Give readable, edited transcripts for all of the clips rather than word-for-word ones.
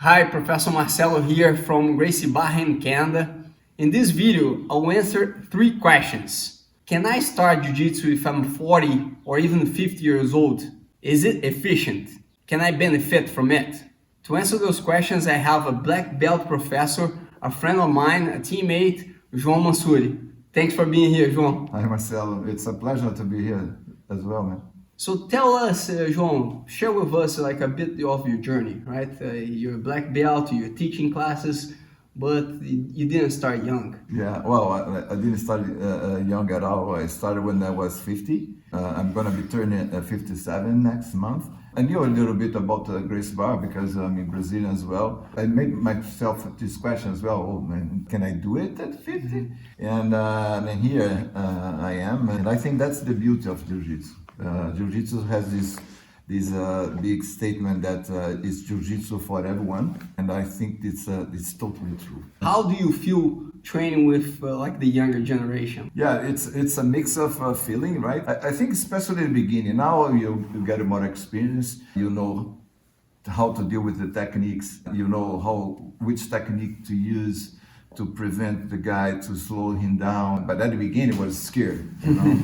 Hi, Professor Marcelo here from Gracie Barra in Canada. In this video, I'll answer 3 questions. Can I start Jiu-Jitsu if I'm 40 or even 50 years old? Is it efficient? Can I benefit from it? To answer those questions, I have a black belt professor, a friend of mine, a teammate, João Mansure. Thanks for being here, João. Hi Marcelo, it's a pleasure to be here as well, man. So tell us, João, share with us like a bit of your journey, right? You're a black belt, you're teaching classes, but you didn't start young. Yeah, well, I didn't start young at all. I started when I was 50. I'm gonna be turning 57 next month. I knew a little bit about Gracie Barra because I'm Brazilian as well. I made myself this question as well. Oh man, can I do it at 50? Mm-hmm. And here I am, and I think that's the beauty of Jiu-Jitsu. Jiu-Jitsu has this big statement that it's Jiu-Jitsu for everyone, and I think it's totally true. How do you feel training with like the younger generation? Yeah, it's a mix of feeling, right? I think especially in the beginning. Now you get more experience. You know how to deal with the techniques. You know which technique to use to prevent the guy to slow him down. But at the beginning, it was scared, you know.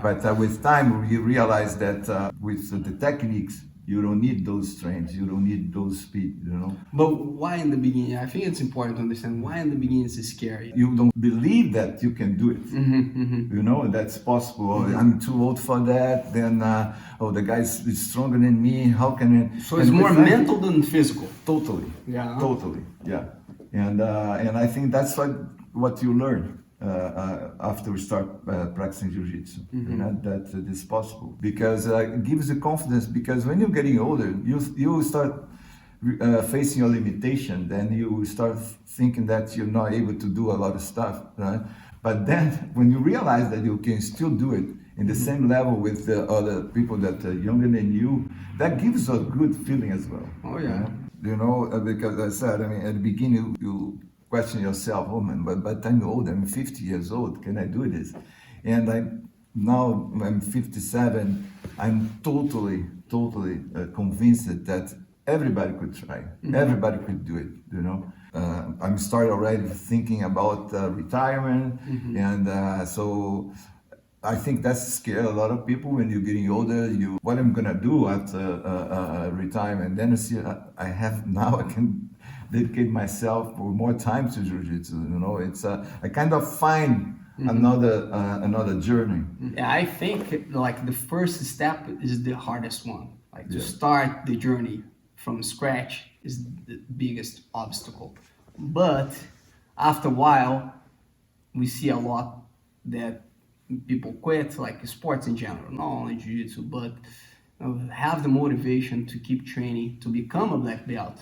But with time, you realize that with the techniques, you don't need those strengths, you don't need those speed, you know. But why in the beginning? I think it's important to understand why in the beginning it's scary. You don't believe that you can do it. You know, that's possible. I'm too old for that. Then, the guy's stronger than me. How can I? So it's more mental than physical. Totally. Yeah. Totally. Yeah. And I think that's what you learn after we start practicing Jiu-Jitsu. You know, that it is possible because it gives you confidence. Because when you're getting older, you start facing your limitation. Then you start thinking that you're not able to do a lot of stuff. Right? But then when you realize that you can still do it in the same level with the other people that are younger than you, that gives a good feeling as well. Oh yeah. You know, because I said, I mean, at the beginning you question yourself, oh man, but by the time you're old, I'm 50 years old, can I do this? And now I'm 57, I'm totally convinced that everybody could try, everybody could do it, you know. I'm started already thinking about retirement, and so I think that's scary a lot of people when you're getting older. What I'm gonna do after retirement? Then I see I can dedicate myself for more time to Jiu-Jitsu. You know, it's I kind of find another journey. Yeah, I think like the first step is the hardest one. Like to start the journey from scratch is the biggest obstacle. But after a while, we see a lot that people quit, like sports in general, not only jiu-jitsu, but have the motivation to keep training to become a black belt.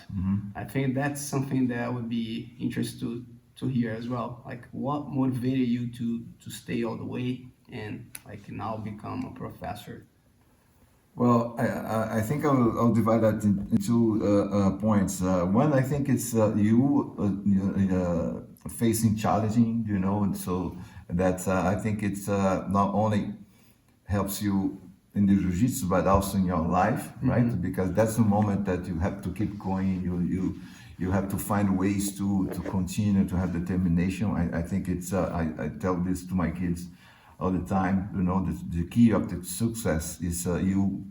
I think that's something that would be interesting to hear as well. Like what motivated you to stay all the way and like now become a professor? Well, I think I'll divide that into points. One, I think it's facing challenging, you know, and so that I think it's not only helps you in the jiu-jitsu but also in your life, right? Because that's the moment that you have to keep going. You have to find ways to continue to have determination. I think it's I tell this to my kids all the time. You know, the key of the success is you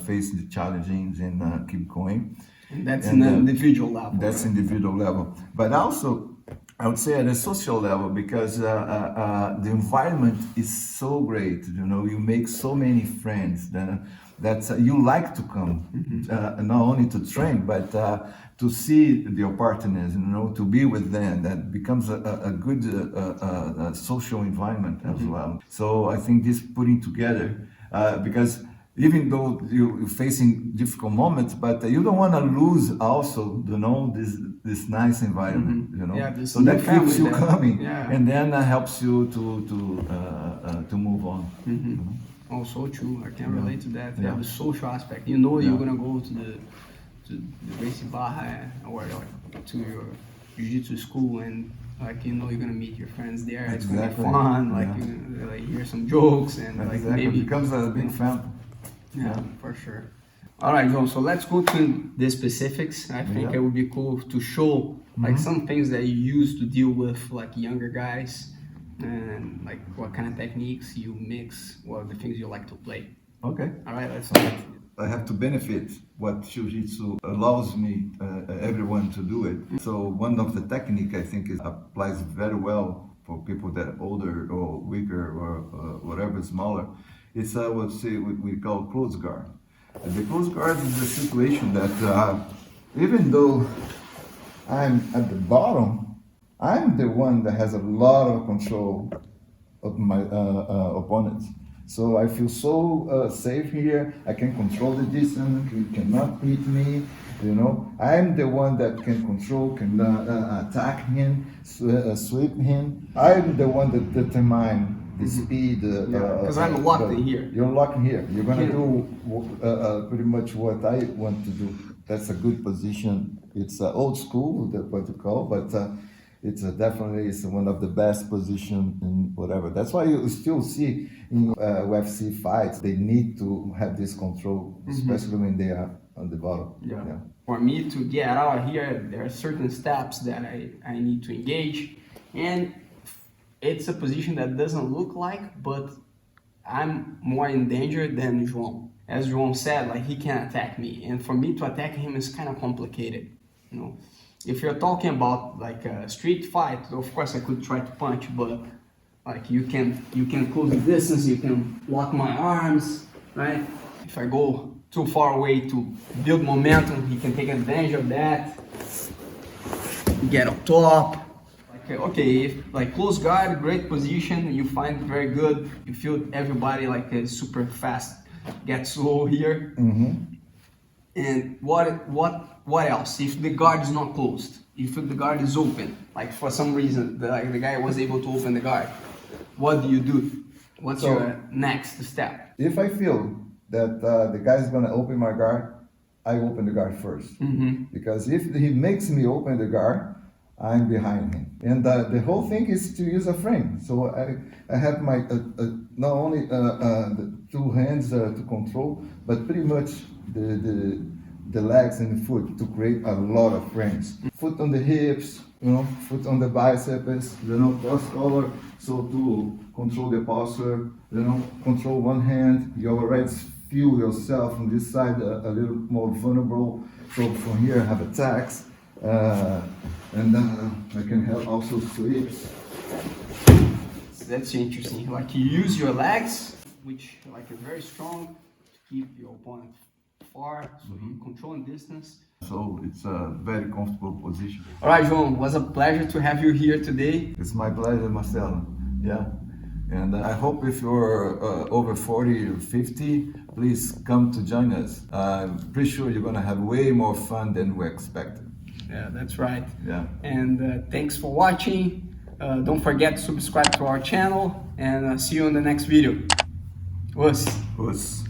face the challenges and keep going. And that's an individual level. That's individual level, but also I would say at a social level, because the environment is so great. You know, you make so many friends that you like to come, not only to train, but to see your partners, you know, to be with them. That becomes a good social environment as well. So I think this putting together, because even though you're facing difficult moments, but you don't want to lose also, you know, this nice environment, you know. Yeah, so that keeps you coming, yeah. And then helps you to move on. You know? Oh, so true. I can relate to that. Yeah, the social aspect. You know, you're gonna go to the Gracie Barra or to your jiu-jitsu school, and like you know you're gonna meet your friends there. It's gonna be fun. Like you hear some jokes and like maybe it becomes a big family. Yeah, for sure. All right, João, so let's go to the specifics. I think it would be cool to show like some things that you use to deal with like younger guys and like what kind of techniques you mix, what are the things you like to play. Okay. All right, let's start. I have to benefit what Jiu-Jitsu allows me, everyone to do it. So one of the technique I think applies very well for people that are older or weaker or whatever, smaller. It's I would say we call close guard. And the close guard is the situation that even though I'm at the bottom, I'm the one that has a lot of control of my opponents. So I feel so safe here. I can control the distance. He cannot hit me. You know, I'm the one that can control, can attack him, sweep him. I'm the one that determine the speed. Because I'm locked in here. You're locked here. You're gonna do pretty much what I want to do. That's a good position. It's old school, that's what you call, but it's definitely one of the best positions in whatever. That's why you still see in UFC fights, they need to have this control, especially when they are on the bottom. Yeah. For me to get out of here, there are certain steps that I need to engage, and it's a position that doesn't look like, but I'm more in danger than João. As João said, like he can attack me, and for me to attack him is kind of complicated, you know. If you're talking about like a street fight, of course I could try to punch, but like you can close the distance, you can lock my arms, right? If I go too far away to build momentum, he can take advantage of that. Get up top. Like, okay, if, like close guard, great position, you find it very good. You feel everybody like super fast, get slow here. And what else? If the guard is not closed, if the guard is open, like for some reason the guy was able to open the guard, what do you do? What's your next step? If I feel that the guy is gonna open my guard, I open the guard first. Because if he makes me open the guard, I'm behind him. And the whole thing is to use a frame. So I have my not only the two hands to control, but pretty much the legs and the foot to create a lot of frames. Foot on the hips, you know, foot on the biceps, you know, cross collar, so to control the posture, you know, control one hand, you already feel yourself on this side a little more vulnerable. So from here I have attacks, and then I can have also sweeps. That's interesting. Like you use your legs, which like is very strong, to keep your opponent far, so you control distance. So it's a very comfortable position. All right, João, it was a pleasure to have you here today. It's my pleasure, Marcelo. Yeah. And I hope if you're over 40 or 50, please come to join us. I'm pretty sure you're going to have way more fun than we expected. Yeah, that's right. Yeah. And thanks for watching. Don't forget to subscribe to our channel, and see you in the next video. Us.